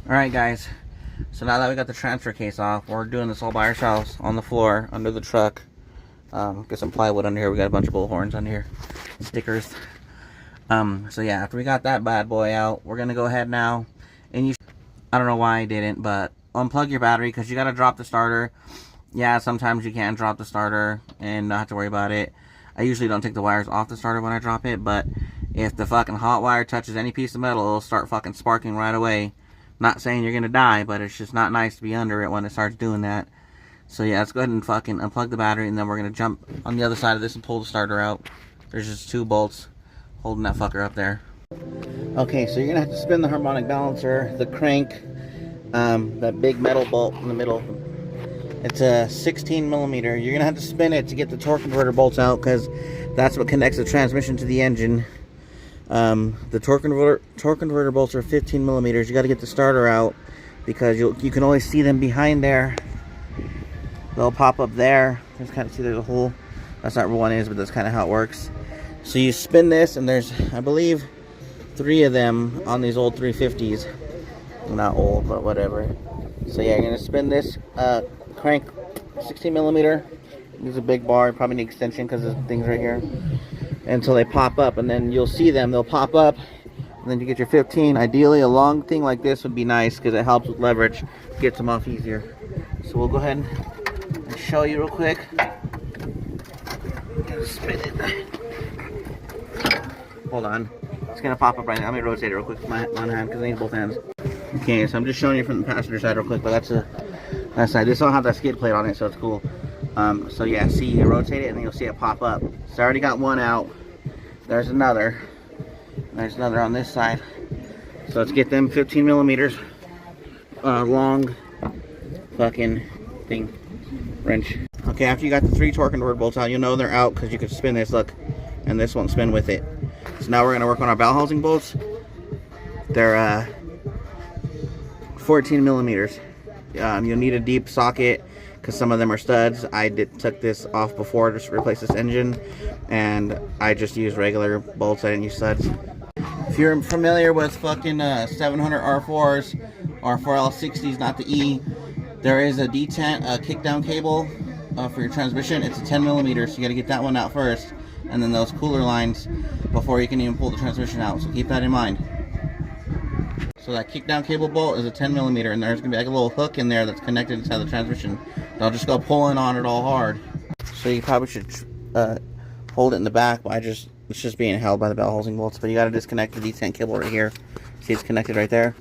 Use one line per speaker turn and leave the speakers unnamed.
Alright guys, so now that we got the transfer case off, we're doing this all by ourselves on the floor, under the truck. Get some plywood under here, we got a bunch of bullhorns on here, stickers. So yeah, after we got that bad boy out, we're gonna go ahead now, and I don't know why I didn't, but unplug your battery, because you gotta drop the starter. Yeah, sometimes you can drop the starter and not have to worry about it. I usually don't take the wires off the starter when I drop it, but if the fucking hot wire touches any piece of metal, it'll start fucking sparking right away. Not saying you're gonna die, but it's just not nice to be under it when it starts doing that. So yeah, let's go ahead and fucking unplug the battery, and then we're gonna jump on the other side of this and pull the starter out. There's just 2 bolts holding that fucker up there. Okay, so you're gonna have to spin the harmonic balancer, the crank, that big metal bolt in the middle. It's a 16 millimeter. You're gonna have to spin it to get the torque converter bolts out, because that's what connects the transmission to the engine. The torque converter bolts are 15 millimeters. You got to get the starter out, because you can only see them behind there. They'll pop up there. Just kind of see there's a hole. That's not where one is, but that's kind of how it works. So you spin this, and there's, I believe, 3 of them on these old 350s. Not old, but whatever. So yeah, you're gonna spin this crank 16 millimeter. Use a big bar. You probably need extension because the thing's right here. Until they pop up, and then you'll see them. They'll pop up, and then you get your 15. Ideally, a long thing like this would be nice, because it helps with leverage, gets them off easier. So we'll go ahead and show you real quick. Spin it. Hold on, it's gonna pop up right now. Let me rotate it real quick with my one hand, because I need both hands. Okay, so I'm just showing you from the passenger side real quick, but that's that side. This don't have that skid plate on it, so it's cool. So yeah, see, you rotate it and then you'll see it pop up. So I already got one out. There's another. There's another on this side. So let's get them 15 millimeters long fucking thing wrench. Okay, after you got the 3 torque converter bolts out, you'll know they're out because you can spin this, look, and this won't spin with it. So now we're gonna work on our bell housing bolts. They're 14 millimeters. You'll need a deep socket, because some of them are studs. I took this off before to replace this engine, and I just used regular bolts. I didn't use studs. If you're familiar with fucking 700 R4s or 4L60s, not the E, there is a detent, a kickdown cable for your transmission. It's a 10 millimeter, so you got to get that one out first, and then those cooler lines before you can even pull the transmission out. So keep that in mind. So that kickdown cable bolt is a 10 millimeter, and there's gonna be like a little hook in there that's connected inside the transmission. Don't just go pulling on it all hard. So you probably should hold it in the back, but it's just being held by the bell housing bolts. But you got to disconnect the detent cable right here. See, it's connected right there.